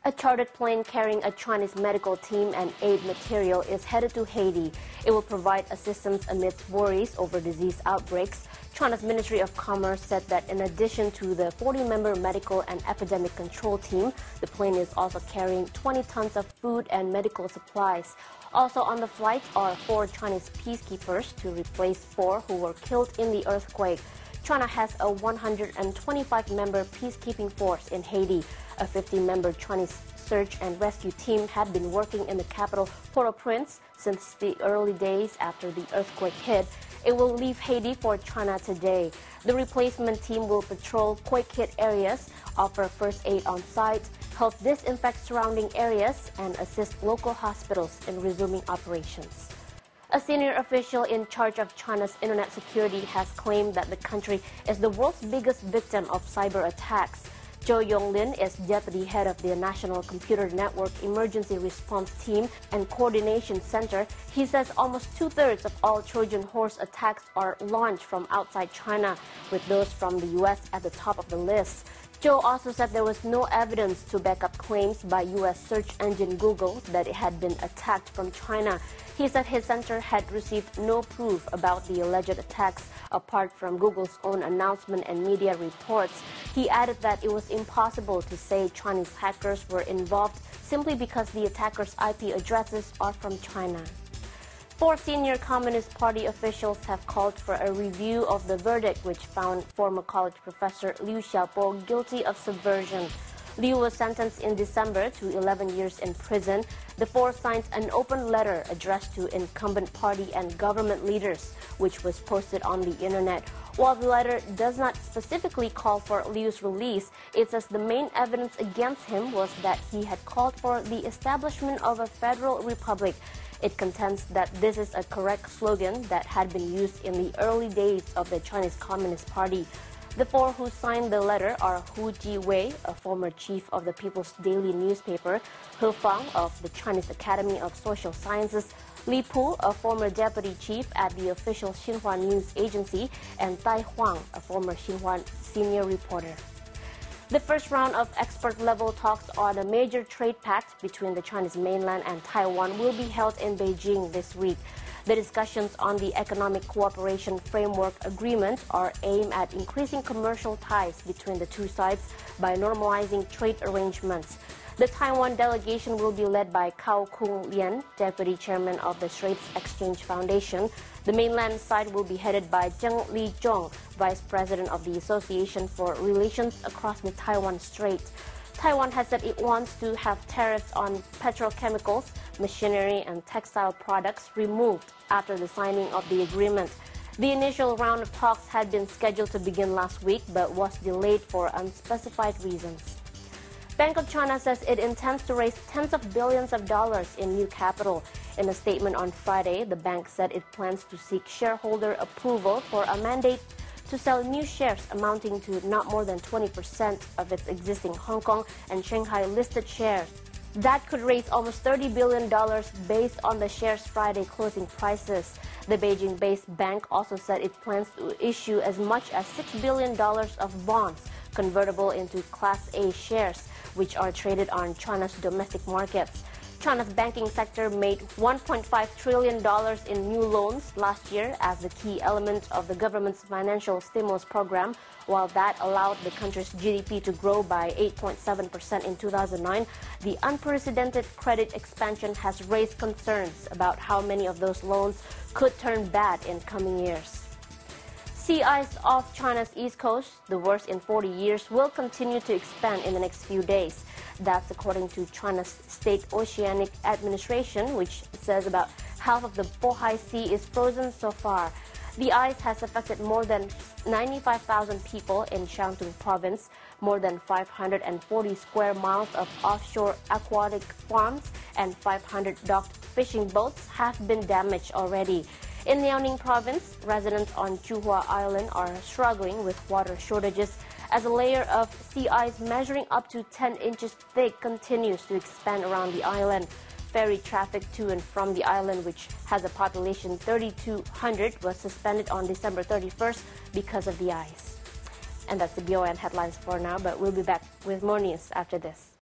A chartered plane carrying a Chinese medical team and aid material is headed to Haiti. It will provide assistance amidst worries over disease outbreaks. China's Ministry of Commerce said that in addition to the 40-member medical and epidemic control team, the plane is also carrying 20 tons of food and medical supplies. Also on the flight are 4 Chinese peacekeepers to replace 4 who were killed in the earthquake. China has a 125-member peacekeeping force in Haiti. A 50-member Chinese search and rescue team had been working in the capital, Port-au-Prince, since the early days after the earthquake hit. It will leave Haiti for China today. The replacement team will patrol quake-hit areas, offer first aid on site, help disinfect surrounding areas, and assist local hospitals in resuming operations. A senior official in charge of China's internet security has claimed that the country is the world's biggest victim of cyber attacks. Zhou Yonglin is deputy head of the National Computer Network Emergency Response Team and Coordination Center. He says almost 2/3 of all Trojan horse attacks are launched from outside China, with those from the U.S. at the top of the list. Zhou also said there was no evidence to back up claims by U.S. search engine Google that it had been attacked from China. He said his center had received no proof about the alleged attacks apart from Google's own announcement and media reports. He added that it was impossible to say Chinese hackers were involved simply because the attackers' IP addresses are from China. 4 senior Communist Party officials have called for a review of the verdict which found former college professor Liu Xiaobo guilty of subversion. Liu was sentenced in December to 11 years in prison. The 4 signed an open letter addressed to incumbent party and government leaders, which was posted on the internet. While the letter does not specifically call for Liu's release, it says the main evidence against him was that he had called for the establishment of a federal republic. It contends that this is a correct slogan that had been used in the early days of the Chinese Communist Party. The 4 who signed the letter are Hu Jiwei, a former chief of the People's Daily newspaper, He Fang of the Chinese Academy of Social Sciences, Li Pu, a former deputy chief at the official Xinhua news agency, and Tai Huang, a former Xinhua senior reporter. The first round of expert-level talks on a major trade pact between the Chinese mainland and Taiwan will be held in Beijing this week. The discussions on the Economic Cooperation Framework Agreement are aimed at increasing commercial ties between the two sides by normalizing trade arrangements. The Taiwan delegation will be led by Cao Kung Lian, deputy chairman of the Straits Exchange Foundation. The mainland side will be headed by Zheng Lijong, vice president of the Association for Relations Across the Taiwan Strait. Taiwan has said it wants to have tariffs on petrochemicals, machinery, and textile products removed after the signing of the agreement. The initial round of talks had been scheduled to begin last week but was delayed for unspecified reasons. Bank of China says it intends to raise tens of billions of dollars in new capital. In a statement on Friday, the bank said it plans to seek shareholder approval for a mandate to sell new shares amounting to not more than 20% of its existing Hong Kong and Shanghai listed shares. That could raise almost $30 billion based on the shares' Friday closing prices. The Beijing-based bank also said it plans to issue as much as $6 billion of bonds convertible into Class A shares, which are traded on China's domestic markets. China's banking sector made $1.5 trillion in new loans last year as the key element of the government's financial stimulus program. While that allowed the country's GDP to grow by 8.7% in 2009, the unprecedented credit expansion has raised concerns about how many of those loans could turn bad in coming years. Sea ice off China's east coast, the worst in 40 years, will continue to expand in the next few days. That's according to China's State Oceanic Administration, which says about half of the Bohai Sea is frozen so far. The ice has affected more than 95,000 people in Shantung province. More than 540 square miles of offshore aquatic farms and 500 docked fishing boats have been damaged already. In Liaoning province, residents on Zhuhua Island are struggling with water shortages as a layer of sea ice measuring up to 10 inches thick continues to expand around the island. Ferry traffic to and from the island, which has a population 3,200, was suspended on December 31st because of the ice. And that's the BON headlines for now, but we'll be back with more news after this.